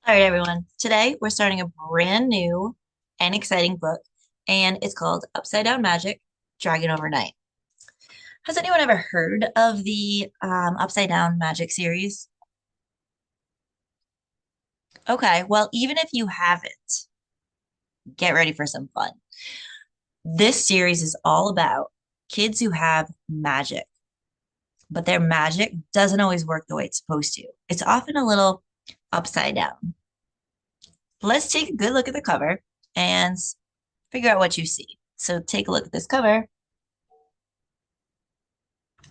All right, everyone. Today we're starting a brand new and exciting book, and it's called Upside Down Magic, Dragon Overnight. Has anyone ever heard of the Upside Down Magic series? Okay, well, even if you haven't, get ready for some fun. This series is all about kids who have magic, but their magic doesn't always work the way it's supposed to. It's often a little upside down. Let's take a good look at the cover and figure out what you see. So take a look at this cover.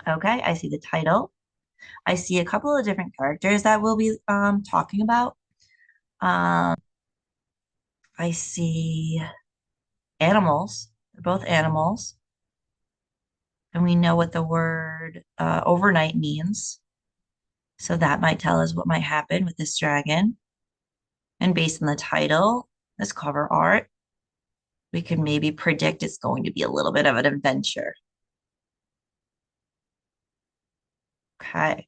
Okay, I see the title. I see a couple of different characters that we'll be talking about. Um, I see animals. They're both animals. And we know what the word overnight means. So that might tell us what might happen with this dragon. And based on the title, this cover art, we could maybe predict it's going to be a little bit of an adventure. Okay.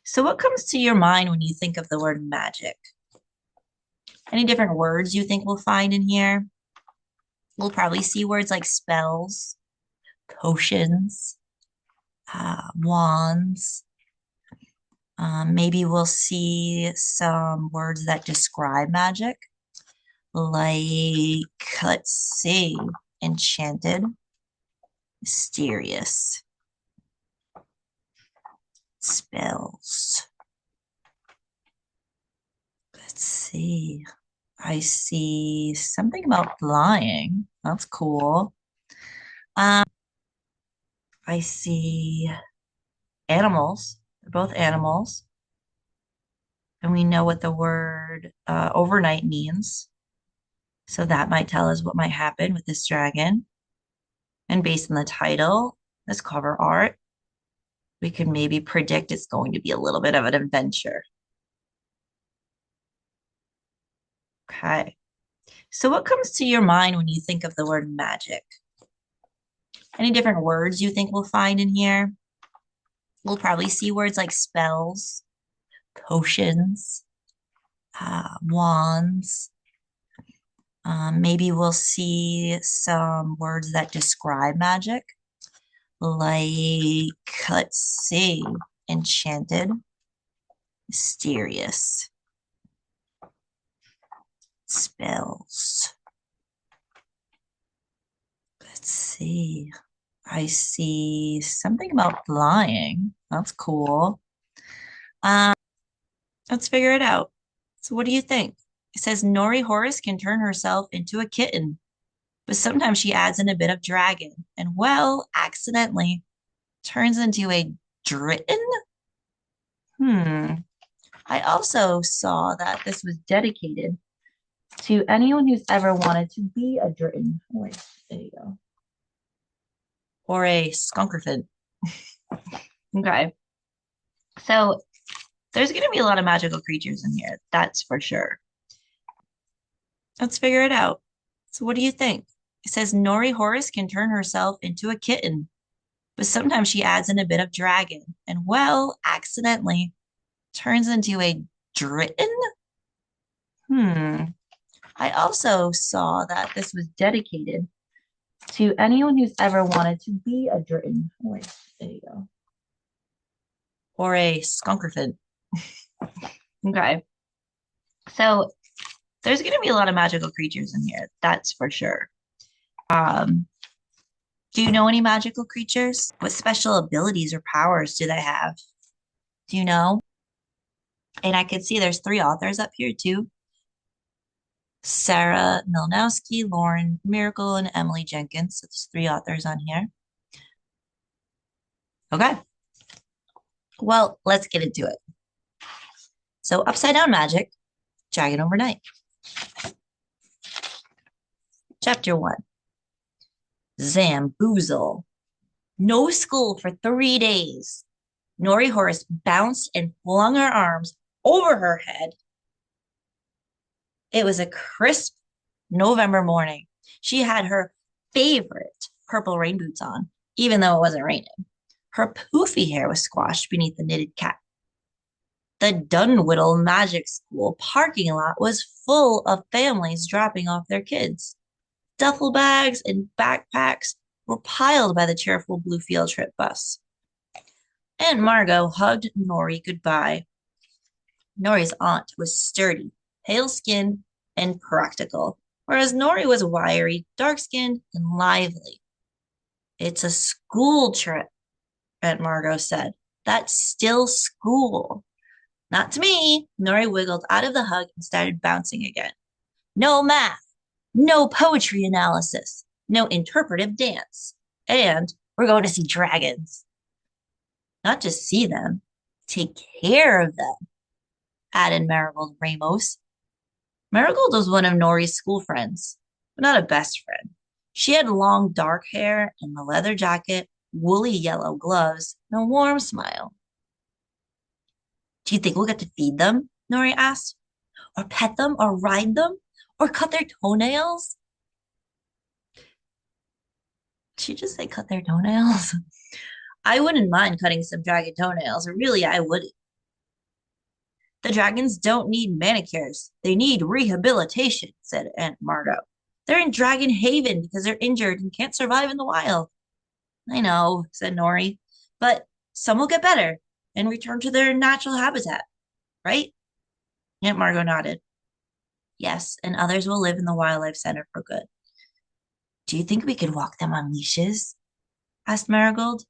So what comes to your mind when you think of the word magic? Any different words you think we'll find in here? We'll probably see words like spells, potions, wands. Maybe we'll see some words that describe magic, like, let's see, enchanted, mysterious, spells. Let's see. I see something about flying. That's cool. Um, I see animals. They're both animals. And we know what the word overnight means. So that might tell us what might happen with this dragon. And based on the title, this cover art, we could maybe predict it's going to be a little bit of an adventure. Okay. So what comes to your mind when you think of the word magic? Any different words you think we'll find in here? We'll probably see words like spells, potions, wands. Maybe we'll see some words that describe magic, like, let's see, enchanted, mysterious, spells. Let's see. I see something about flying. That's cool. Um, let's figure it out. So, what do you think? It says Nori Horace can turn herself into a kitten, but sometimes she adds in a bit of dragon and, well, accidentally turns into a dritten. Hmm. I also saw that this was dedicated to anyone who's ever wanted to be a dritten. Oh, wait, there you go. Or a skunkerfant. Okay. So there's going to be a lot of magical creatures in here. That's for sure. Let's figure it out. So what do you think? It says Nori Horace can turn herself into a kitten, but sometimes she adds in a bit of dragon and, well, accidentally turns into a dritten. Hmm. I also saw that this was dedicated to anyone who's ever wanted to be a dritten. Oh, wait, there you go. Or a skunkerfant. Okay. So there's going to be a lot of magical creatures in here. That's for sure. Um, do you know any magical creatures? What special abilities or powers do they have? Do you know? And I could see there's three authors up here too. Sarah Milnowski, Lauren Miracle, and Emily Jenkins. So there's three authors on here. Okay. Well, let's get into it. So Upside Down Magic, Dragon Overnight. Chapter 1. Zamboozle. No school for 3 days. Nori Horace bounced and flung her arms over her head. It was a crisp November morning. She had her favorite purple rain boots on, even though it wasn't raining. Her poofy hair was squashed beneath the knitted cap. The Dunwhiddle Magic School parking lot was full of families dropping off their kids. Duffel bags and backpacks were piled by the cheerful blue field trip bus. Aunt Margot hugged Nori goodbye. Nori's aunt was sturdy, pale-skinned, and practical, whereas Nori was wiry, dark-skinned, and lively. It's a school trip, Aunt Margot said. That's still school. Not to me. Nori wiggled out of the hug and started bouncing again. No math, no poetry analysis, no interpretive dance. And we're going to see dragons. Not just see them, take care of them, added Marigold Ramos. Marigold was one of Nori's school friends, but not a best friend. She had long dark hair and a leather jacket, woolly yellow gloves, and a warm smile. Do you think we'll get to feed them? Nori asked. Or pet them, or ride them, or cut their toenails? Did she just say cut their toenails? I wouldn't mind cutting some dragon toenails. Really, I wouldn't. The dragons don't need manicures. They need rehabilitation, said Aunt Margot. They're in Dragon Haven because they're injured and can't survive in the wild. I know, said Nori, but some will get better and return to their natural habitat, right? Aunt Margot nodded. Yes, and others will live in the wildlife center for good. Do you think we could walk them on leashes? Asked Marigold.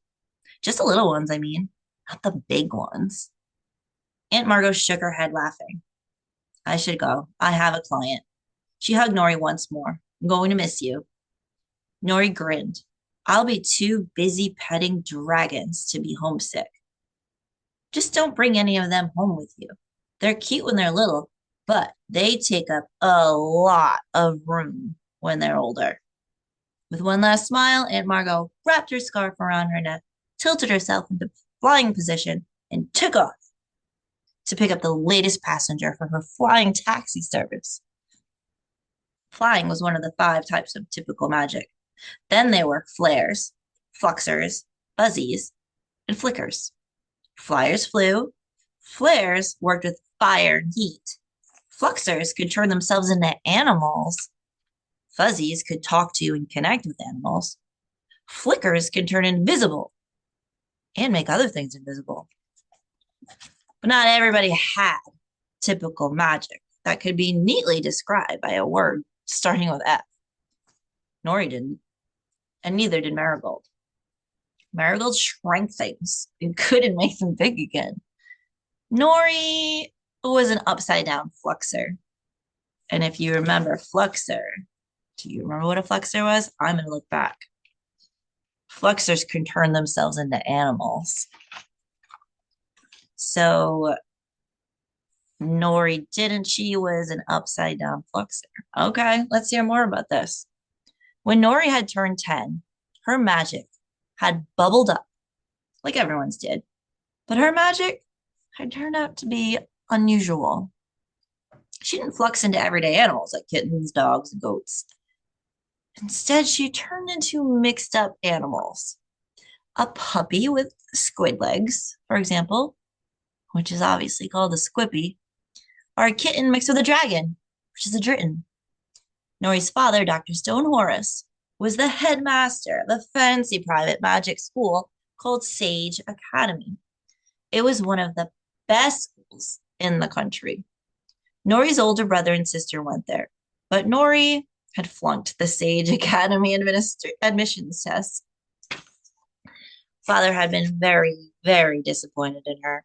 Just the little ones, I mean, not the big ones. Aunt Margot shook her head, laughing. I should go. I have a client. She hugged Nori once more. I'm going to miss you. Nori grinned. I'll be too busy petting dragons to be homesick. Just don't bring any of them home with you. They're cute when they're little, but they take up a lot of room when they're older. With one last smile, Aunt Margot wrapped her scarf around her neck, tilted herself into flying position, and took off to pick up the latest passenger for her flying taxi service. Flying was one of the 5 types of typical magic. Then there were flares, fluxers, fuzzies, and flickers. Flyers flew. Flares worked with fire and heat. Fluxers could turn themselves into animals. Fuzzies could talk to and connect with animals. Flickers can turn invisible and make other things invisible. But not everybody had typical magic that could be neatly described by a word starting with F. Nori didn't, and neither did Marigold. Marigold shrank things and couldn't make them big again. Nori was an upside down fluxer. And if you remember fluxer, do you remember what a fluxer was? I'm going to look back. Fluxers can turn themselves into animals. So Nori didn't. She was an upside down fluxer. Okay, let's hear more about this. When Nori had turned 10, her magic had bubbled up, like everyone's did. But her magic had turned out to be unusual. She didn't flux into everyday animals like kittens, dogs, and goats. Instead, she turned into mixed up animals. A puppy with squid legs, for example, which is obviously called a squippy, or a kitten mixed with a dragon, which is a dritten. Nori's father, Dr. Stone Horace, was the headmaster of a fancy private magic school called Sage Academy. It was one of the best schools in the country. Nori's older brother and sister went there, but Nori had flunked the Sage Academy admissions test. Father had been very, very disappointed in her.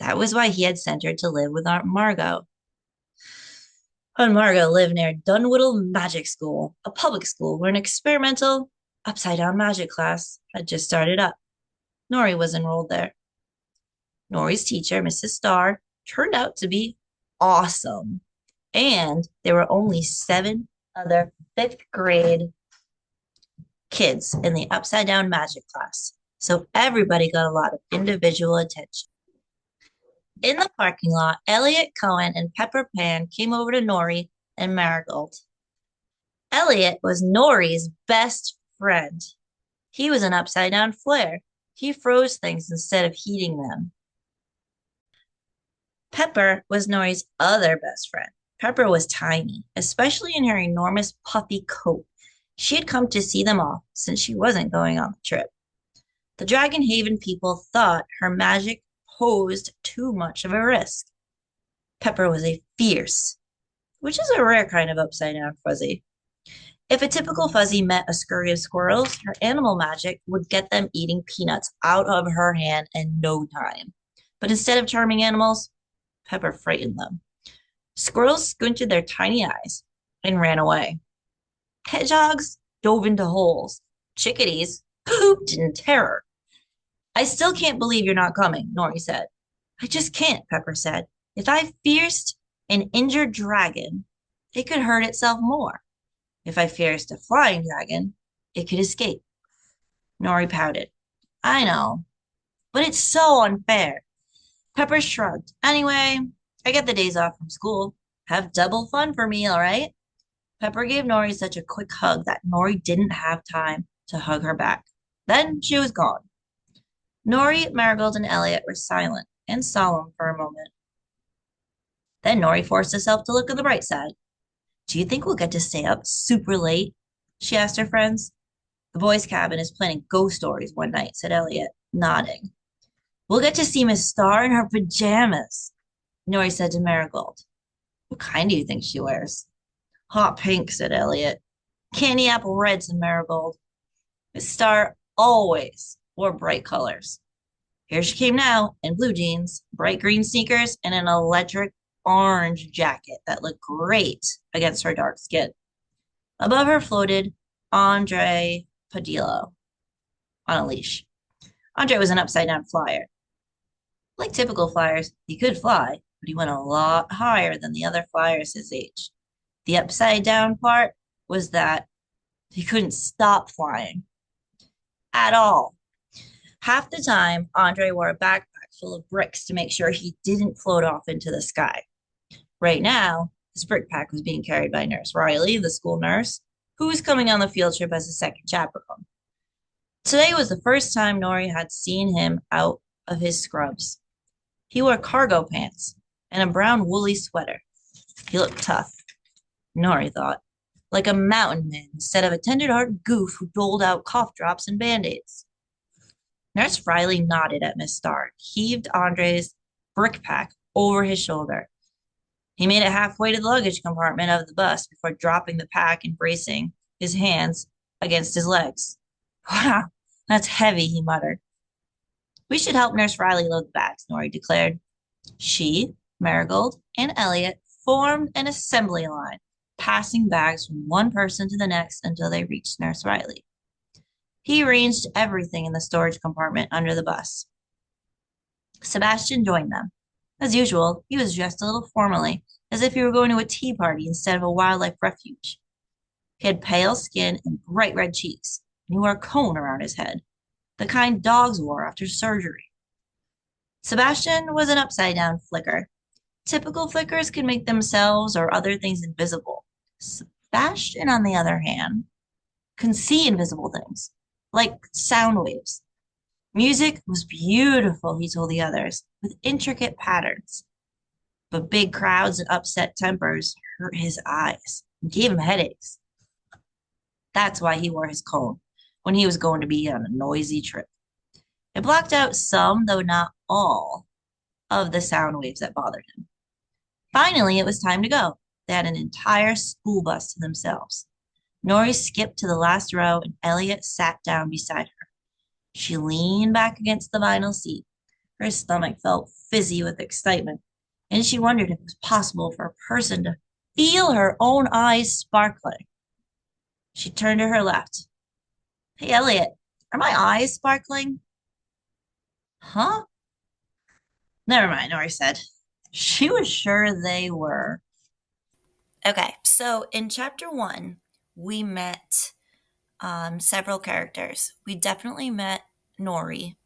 That was why he had sent her to live with Aunt Margot. Aunt Margot lived near Dunwhiddle Magic School, a public school where an experimental upside-down magic class had just started up. Nori was enrolled there. Nori's teacher, Mrs. Starr, turned out to be awesome. And there were only 7 other 5th grade kids in the upside-down magic class. So everybody got a lot of individual attention. In the parking lot, Elliot Cohen and Pepper Pan came over to Nori and Marigold. Elliot was Nori's best friend. He was an upside-down flare. He froze things instead of heating them. Pepper was Nori's other best friend. Pepper was tiny, especially in her enormous puffy coat. She had come to see them off since she wasn't going on the trip. The Dragon Haven people thought her magic posed too much of a risk. Pepper was a fierce, which is a rare kind of upside down fuzzy. If a typical fuzzy met a scurry of squirrels, her animal magic would get them eating peanuts out of her hand in no time. But instead of charming animals, Pepper frightened them. Squirrels squinted their tiny eyes and ran away. Hedgehogs dove into holes. Chickadees pooped in terror. I still can't believe you're not coming, Nori said. I just can't, Pepper said. If I fierced an injured dragon, it could hurt itself more. If I fierced a flying dragon, it could escape. Nori pouted. I know, but it's so unfair. Pepper shrugged. Anyway, I get the days off from school. Have double fun for me, all right? Pepper gave Nori such a quick hug that Nori didn't have time to hug her back. Then she was gone. Nori, Marigold, and Elliot were silent and solemn for a moment. Then Nori forced herself to look at the bright side. Do you think we'll get to stay up super late? She asked her friends. The boys' cabin is planning ghost stories one night, said Elliot, nodding. We'll get to see Miss Star in her pajamas, Nori said to Marigold. What kind do you think she wears? Hot pink, said Elliot. Candy apple red, said Marigold. Miss Star always wore bright colors. Here she came now in blue jeans, bright green sneakers, and an electric orange jacket that looked great against her dark skin. Above her floated Andre Padillo on a leash. Andre was an upside down flyer. Like typical flyers, he could fly, but he went a lot higher than the other flyers his age. The upside down part was that he couldn't stop flying at all. Half the time, Andre wore a backpack full of bricks to make sure he didn't float off into the sky. Right now, his brick pack was being carried by Nurse Riley, the school nurse, who was coming on the field trip as a second chaperone. Today was the first time Nori had seen him out of his scrubs. He wore cargo pants and a brown woolly sweater. He looked tough, Nori thought, like a mountain man instead of a tender-hearted goof who doled out cough drops and band-aids. Nurse Riley nodded at Miss Starr, heaved Andre's brick pack over his shoulder. He made it halfway to the luggage compartment of the bus before dropping the pack and bracing his hands against his legs. Wow, that's heavy, he muttered. We should help Nurse Riley load the bags, Nori declared. She, Marigold, and Elliot formed an assembly line, passing bags from one person to the next until they reached Nurse Riley. He arranged everything in the storage compartment under the bus. Sebastian joined them. As usual, he was dressed a little formally, as if he were going to a tea party instead of a wildlife refuge. He had pale skin and bright red cheeks, and he wore a cone around his head, the kind dogs wore after surgery. Sebastian was an upside down flicker. Typical flickers can make themselves or other things invisible. Sebastian, on the other hand, can see invisible things, like sound waves. Music was beautiful, he told the others, with intricate patterns. But big crowds and upset tempers hurt his eyes and gave him headaches. That's why he wore his cone when he was going to be on a noisy trip. It blocked out some, though not all, of the sound waves that bothered him. Finally, it was time to go. They had an entire school bus to themselves. Nori skipped to the last row and Elliot sat down beside her. She leaned back against the vinyl seat. Her stomach felt fizzy with excitement, and she wondered if it was possible for a person to feel her own eyes sparkling. She turned to her left. Hey, Elliot, are my eyes sparkling? Huh? Never mind, Nori said. She was sure they were. Okay, so in chapter one, we met several characters. We definitely met Nori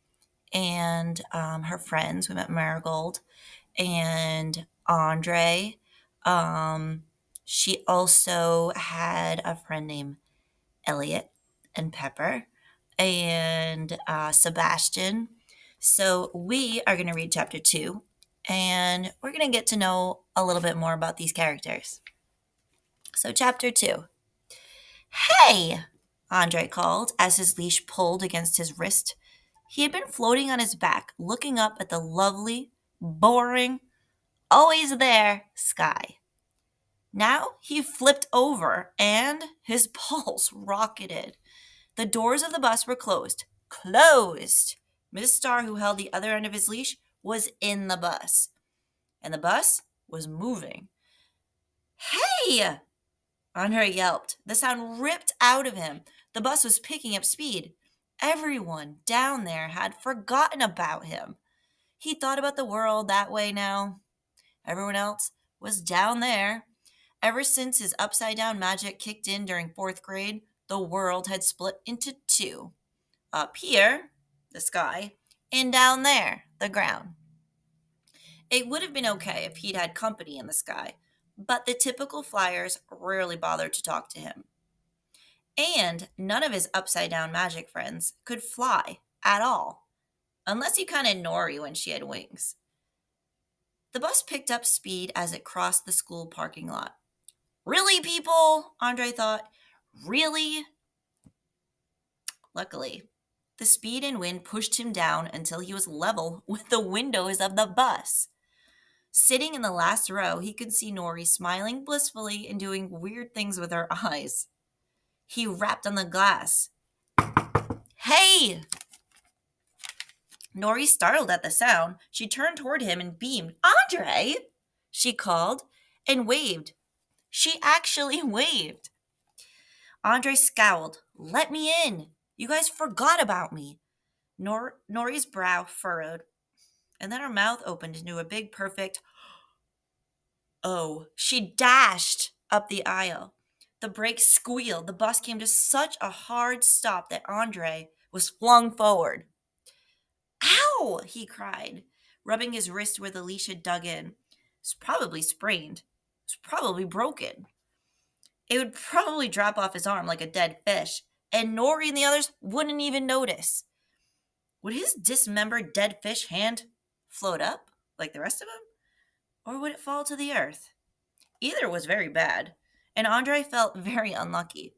and her friends. We met Marigold and Andre. Um, she also had a friend named Elliot and Pepper and Sebastian. So we are going to read chapter two. and we're going to get to know a little bit more about these characters. So, chapter 2. Hey! Andre called as his leash pulled against his wrist. He had been floating on his back, looking up at the lovely, boring, always there sky. Now he flipped over and his pulse rocketed. The doors of the bus were closed. Closed! Miss Starr, who held the other end of his leash, was in the bus. And the bus was moving. Hey! Andre yelped. The sound ripped out of him. The bus was picking up speed. Everyone down there had forgotten about him. He thought about the world that way now. Everyone else was down there. Ever since his upside down magic kicked in during fourth grade, the world had split into two. Up here, the sky, and down there, the ground. It would have been okay if he'd had company in the sky, but the typical flyers rarely bothered to talk to him. And none of his upside down magic friends could fly at all, unless you counted Nori when she had wings. The bus picked up speed as it crossed the school parking lot. Really, people? Andre thought. Really? Luckily, the speed and wind pushed him down until he was level with the windows of the bus. Sitting in the last row, he could see Nori smiling blissfully and doing weird things with her eyes. He rapped on the glass. Hey! Nori startled at the sound. She turned toward him and beamed. Andre! She called and waved. She actually waved. Andre scowled. Let me in. You guys forgot about me. Nori's brow furrowed, and then her mouth opened into a big, perfect O. She dashed up the aisle. The brakes squealed. The bus came to such a hard stop that Andre was flung forward. Ow! He cried, rubbing his wrist where the leash had dug in. It was probably sprained. It was probably broken. It would probably drop off his arm like a dead fish, and Nori and the others wouldn't even notice. Would his dismembered dead fish hand float up like the rest of him? Or would it fall to the earth? Either was very bad, and Andre felt very unlucky.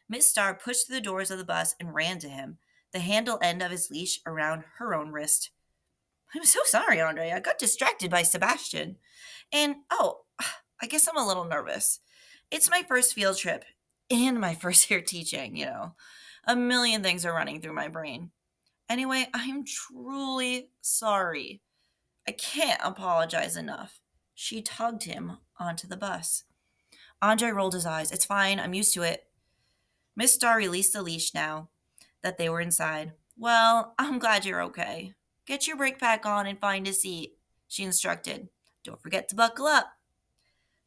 Miss Starr pushed through the doors of the bus and ran to him, the handle end of his leash around her own wrist. I'm so sorry, Andre. I got distracted by Sebastian. And, I guess I'm a little nervous. It's my first field trip and my first year teaching, A million things are running through my brain. Anyway, I'm truly sorry. I can't apologize enough. She tugged him onto the bus. Andre rolled his eyes. It's fine. I'm used to it. Miss Starr released the leash now that they were inside. Well, I'm glad you're okay. Get your brake pack on and find a seat, she instructed. Don't forget to buckle up.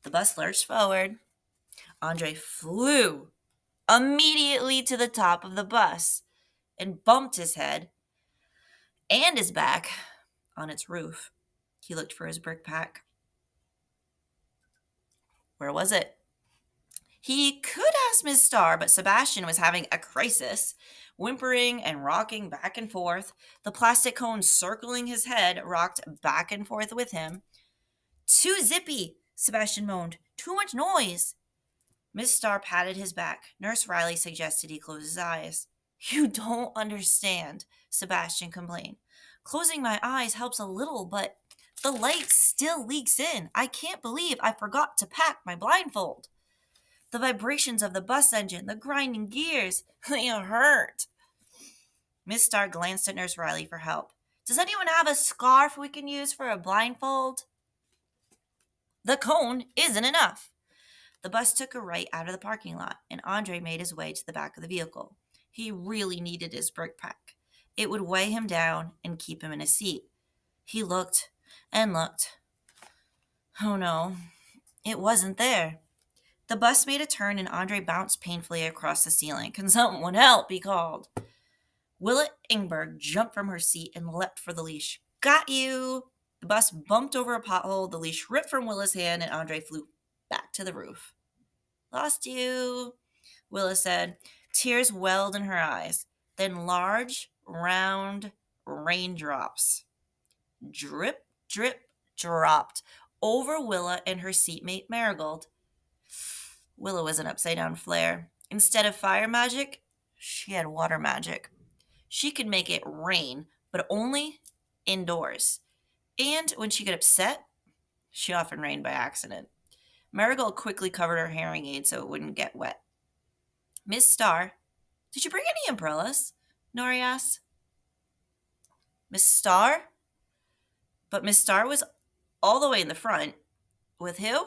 The bus lurched forward. Andre flew immediately to the top of the bus and bumped his head and his back on its roof. He looked for his brake pack. Where was it? He could ask Miss Starr, but Sebastian was having a crisis. Whimpering and rocking back and forth, the plastic cone circling his head rocked back and forth with him. Too zippy, Sebastian moaned. Too much noise. Miss Starr patted his back. Nurse Riley suggested he close his eyes. You don't understand, Sebastian complained. Closing my eyes helps a little, but the light still leaks in. I can't believe I forgot to pack my blindfold. The vibrations of the bus engine, the grinding gears, they hurt. Miss Starr glanced at Nurse Riley for help. Does anyone have a scarf we can use for a blindfold? The cone isn't enough. The bus took a right out of the parking lot, and Andre made his way to the back of the vehicle. He really needed his brake pack. It would weigh him down and keep him in a seat. He looked and looked. Oh no, it wasn't there. The bus made a turn and Andre bounced painfully across the ceiling. Can someone help? He called. Willett Ingberg jumped from her seat and leapt for the leash. Got you! The bus bumped over a pothole, the leash ripped from Willa's hand, and Andre flew back to the roof. Lost you, Willa said. Tears welled in her eyes. Then large, round raindrops. Drip, drip dropped over Willa and her seatmate Marigold. Willa was an upside down flare. Instead of fire magic, she had water magic. She could make it rain, but only indoors. And when she got upset, she often rained by accident. Marigold quickly covered her hearing aid so it wouldn't get wet. Miss Star, did you bring any umbrellas? Nori asked. Miss Star? But Miss Star was all the way in the front. With who?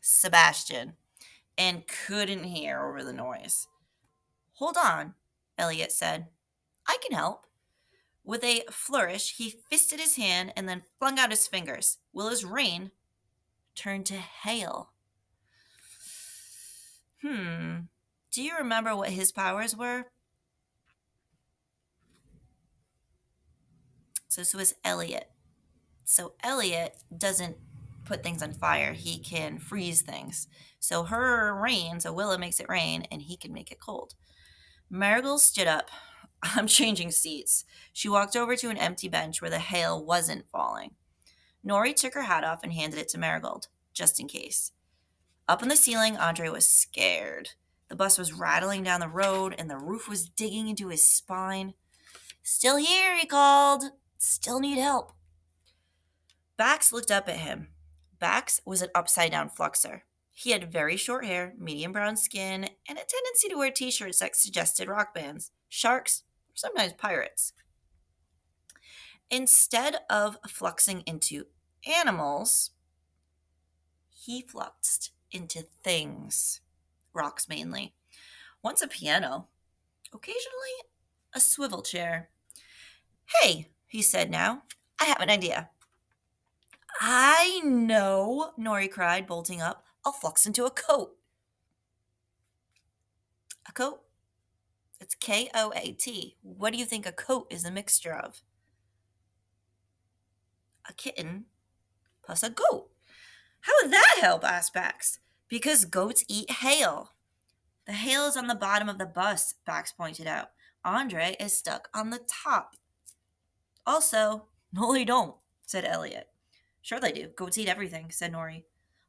Sebastian. And couldn't hear over the noise. Hold on, Elliot said. I can help. With a flourish, he fisted his hand and then flung out his fingers. Willa's rain turned to hail. Do you remember what his powers were? So this was Elliot. So Elliot doesn't put things on fire. He can freeze things. So her rain, so Willa makes it rain and he can make it cold. Marigold stood up. I'm changing seats. She walked over to an empty bench where the hail wasn't falling. Nori took her hat off and handed it to Marigold, just in case. Up on the ceiling, Andre was scared. The bus was rattling down the road and the roof was digging into his spine. Still here, he called. Still need help. Bax looked up at him. Bax was an upside-down fluxer. He had very short hair, medium brown skin, and a tendency to wear t-shirts that suggested rock bands, sharks, or sometimes pirates. Instead of fluxing into animals, he fluxed into things, rocks mainly. Once a piano, occasionally a swivel chair. Hey, he said now, I have an idea. I know, Nori cried, bolting up. I'll flux into a coat. A coat? It's Koat. What do you think a coat is a mixture of? A kitten plus a goat. How would that help? Asked Bax. Because goats eat hail. The hail is on the bottom of the bus, Bax pointed out. Andre is stuck on the top. Also, no, they don't, said Elliot. Sure they do. Goats eat everything, said Nori.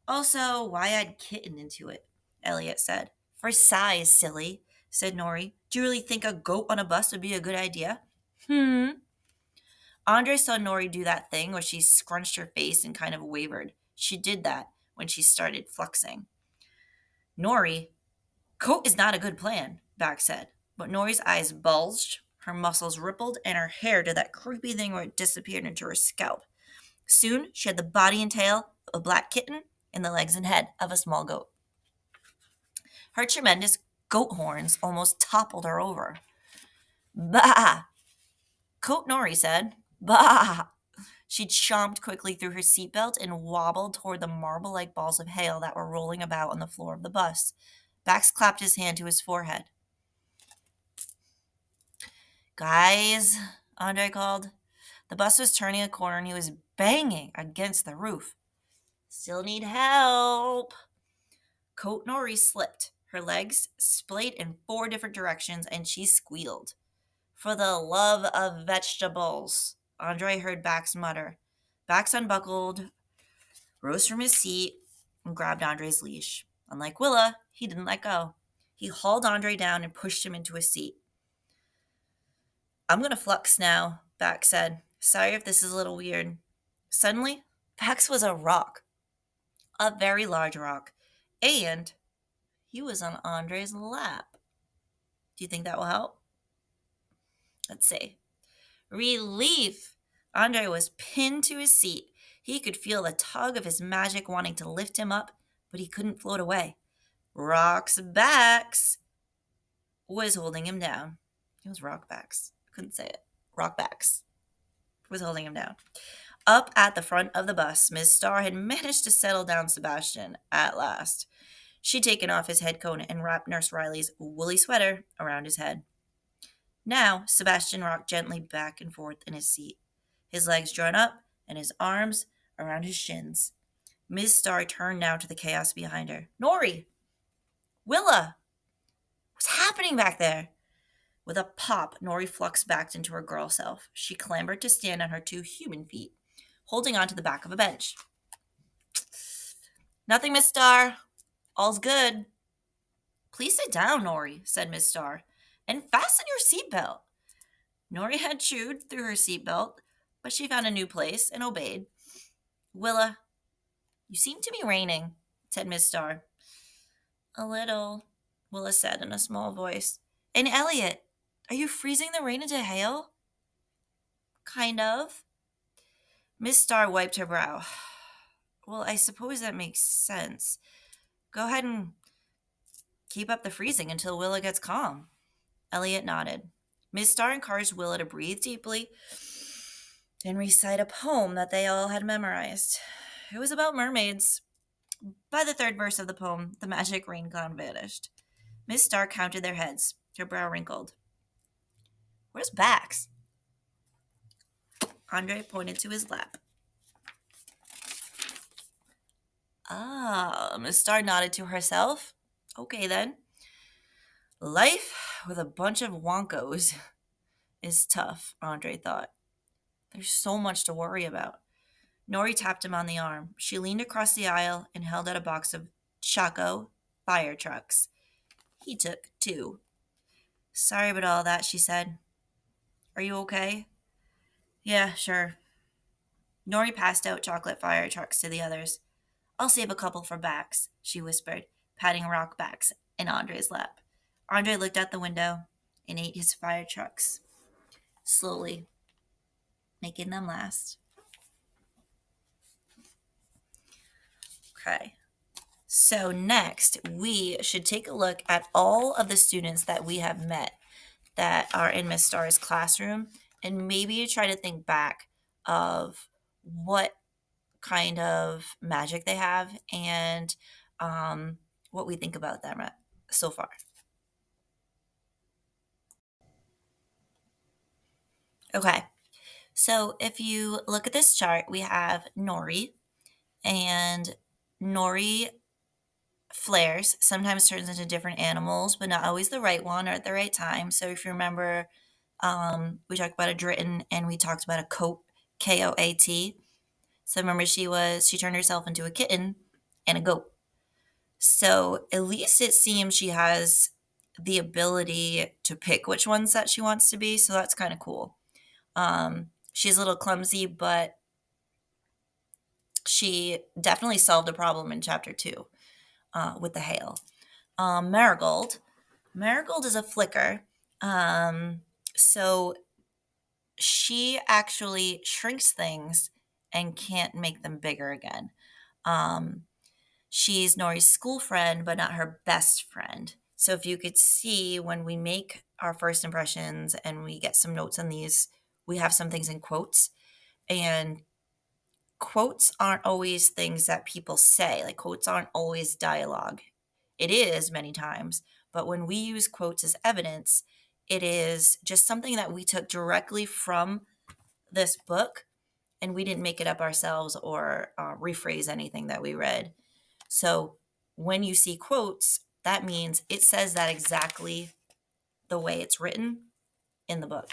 Also, why add kitten into it? Elliot said. For size, silly, said Nori. Do you really think a goat on a bus would be a good idea? Andre saw Nori do that thing where she scrunched her face and kind of wavered. She did that when she started fluxing. Nori, coat is not a good plan, Bax said. But Nori's eyes bulged, her muscles rippled, and her hair did that creepy thing where it disappeared into her scalp. Soon, she had the body and tail of a black kitten and the legs and head of a small goat. Her tremendous goat horns almost toppled her over. Bah! Coat Nori said. Bah! She chomped quickly through her seatbelt and wobbled toward the marble-like balls of hail that were rolling about on the floor of the bus. Bax clapped his hand to his forehead. Guys, Andre called. The bus was turning a corner and he was banging against the roof. Still need help. Coat Nori slipped. Her legs splayed in 4 different directions and she squealed. For the love of vegetables, Andre heard Bax mutter. Bax unbuckled, rose from his seat, and grabbed Andre's leash. Unlike Willa, he didn't let go. He hauled Andre down and pushed him into a seat. I'm going to flux now, Bax said. Sorry if this is a little weird. Suddenly, Bax was a rock. A very large rock. And he was on Andre's lap. Do you think that will help? Let's see. Relief! Andre was pinned to his seat. He could feel the tug of his magic wanting to lift him up, but he couldn't float away. Rock's Bax was holding him down. It was Rockbacks. Couldn't say it. Rockbacks was holding him down. Up at the front of the bus, Miss Starr had managed to settle down Sebastian at last. She'd taken off his head cone and wrapped Nurse Riley's woolly sweater around his head. Now, Sebastian rocked gently back and forth in his seat, his legs drawn up and his arms around his shins. Miss Starr turned now to the chaos behind her. Nori! Willa! What's happening back there? With a pop, Nori fluxed back into her girl self. She clambered to stand on her 2 human feet. holding onto the back of a bench. Nothing, Miss Star. All's good. Please sit down, Nori, said Miss Star, and fasten your seatbelt. Nori had chewed through her seatbelt, but she found a new place and obeyed. Willa, you seem to be raining, said Miss Star. A little, Willa said in a small voice. And Elliot, are you freezing the rain into hail? Kind of. Miss Star wiped her brow. Well, I suppose that makes sense. Go ahead and keep up the freezing until Willa gets calm. Elliot nodded. Miss Star encouraged Willa to breathe deeply and recite a poem that they all had memorized. It was about mermaids. By the third verse of the poem, the magic rain cloud vanished. Miss Star counted their heads. Her brow wrinkled. Where's Bax? Andre pointed to his lap. Ah, Miss Star nodded to herself. Okay then. Life with a bunch of wonkos is tough, Andre thought. There's so much to worry about. Nori tapped him on the arm. She leaned across the aisle and held out a box of Choco fire trucks. He took 2. Sorry about all that, she said. Are you okay? Yeah, sure. Nori passed out chocolate fire trucks to the others. I'll save a couple for Bax, she whispered, patting rock Bax in Andre's lap. Andre looked out the window and ate his fire trucks, slowly, making them last. Okay. So next, we should take a look at all of the students that we have met that are in Miss Star's classroom and maybe try to think back of what kind of magic they have and what we think about them so far. Okay, so if you look at this chart, we have Nori, and Nori flares sometimes turns into different animals, but not always the right one or at the right time. So if you remember, we talked about a Dritten and we talked about a coat, Koat. So remember, she turned herself into a kitten and a goat. So at least it seems she has the ability to pick which ones that she wants to be. So that's kind of cool. She's a little clumsy, but she definitely solved a problem in chapter 2 with the hail. Marigold. Marigold is a flicker. So she actually shrinks things and can't make them bigger again. Um, she's Nori's school friend, but not her best friend. So if you could see when we make our first impressions and we get some notes on these, we have some things in quotes. And quotes aren't always things that people say. Like quotes aren't always dialogue. It is many times, but when we use quotes as evidence, it is just something that we took directly from this book and we didn't make it up ourselves or rephrase anything that we read. So when you see quotes, that means it says that exactly the way it's written in the book.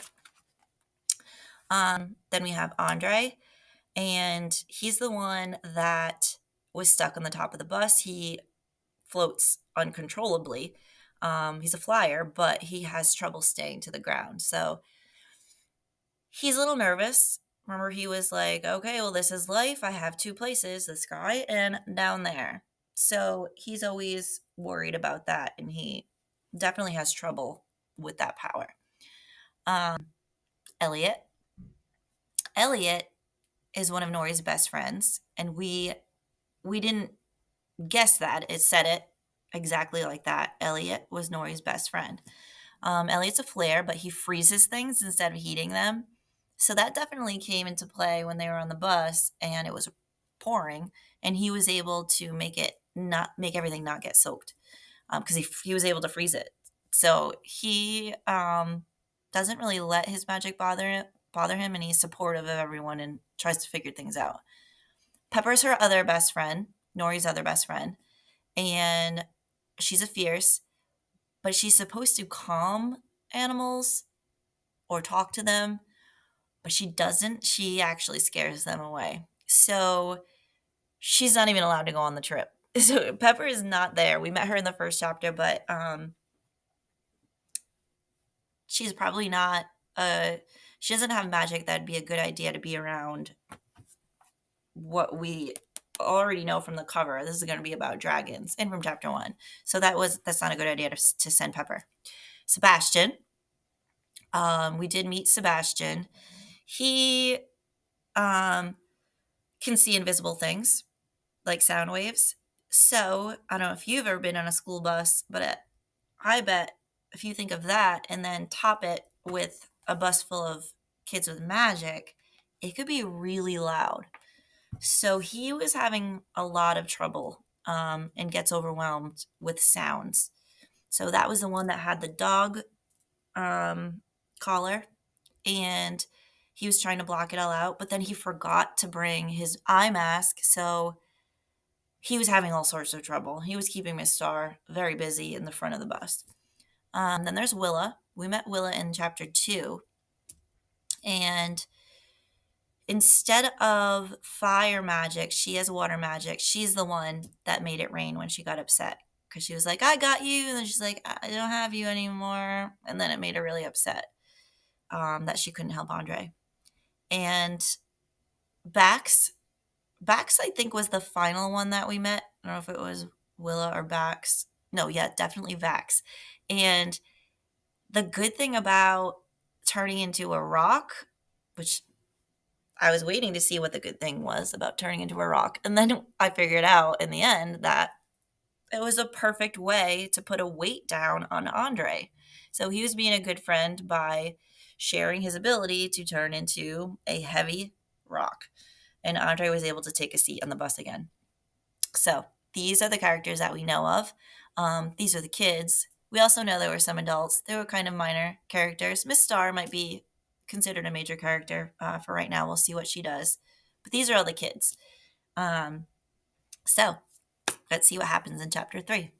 Then we have Andre, and he's the one that was stuck on the top of the bus. He floats uncontrollably. He's a flyer, but he has trouble staying to the ground. So he's a little nervous. Remember, he was like, okay, well, this is life. I have 2 places, the sky and down there. So he's always worried about that, and he definitely has trouble with that power. Elliot. Elliot is one of Nori's best friends, and we didn't guess that. It said it exactly like that. Elliot was Nori's best friend. Elliot's a flare, but he freezes things instead of heating them. So that definitely came into play when they were on the bus and it was pouring, and he was able to make everything not get soaked because he was able to freeze it. So he doesn't really let his magic bother him, and he's supportive of everyone and tries to figure things out. Pepper's her other best friend, Nori's other best friend, and she's a fierce, but she's supposed to calm animals or talk to them, but she doesn't. She actually scares them away. So she's not even allowed to go on the trip. So Pepper is not there. We met her in the first chapter, but she's probably not. She doesn't have magic that'd be a good idea to be around what we already know from the cover. This is going to be about dragons and from chapter one. So that's not a good idea to send Pepper. Sebastian. We did meet Sebastian. He can see invisible things like sound waves. So I don't know if you've ever been on a school bus, but I bet if you think of that and then top it with a bus full of kids with magic, it could be really loud. So he was having a lot of trouble and gets overwhelmed with sounds. So that was the one that had the dog collar, and he was trying to block it all out, but then he forgot to bring his eye mask. So he was having all sorts of trouble. He was keeping Miss Star very busy in the front of the bus. Then there's Willa. We met Willa in chapter 2, and instead of fire magic, she has water magic. She's the one that made it rain when she got upset because she was like, I got you. And then she's like, I don't have you anymore. And then it made her really upset that she couldn't help Andre. And Bax, Bax, I think, was the final one that we met. I don't know if it was Willa or Bax. No, yeah, definitely Vax. And the good thing about turning into a rock, which I was waiting to see what the good thing was about turning into a rock. And then I figured out in the end that it was a perfect way to put a weight down on Andre. So he was being a good friend by sharing his ability to turn into a heavy rock. And Andre was able to take a seat on the bus again. So these are the characters that we know of. These are the kids. We also know there were some adults. They were kind of minor characters. Miss Star might be considered a major character for right now. We'll see what she does. But these are all the kids. So let's see what happens in chapter 3.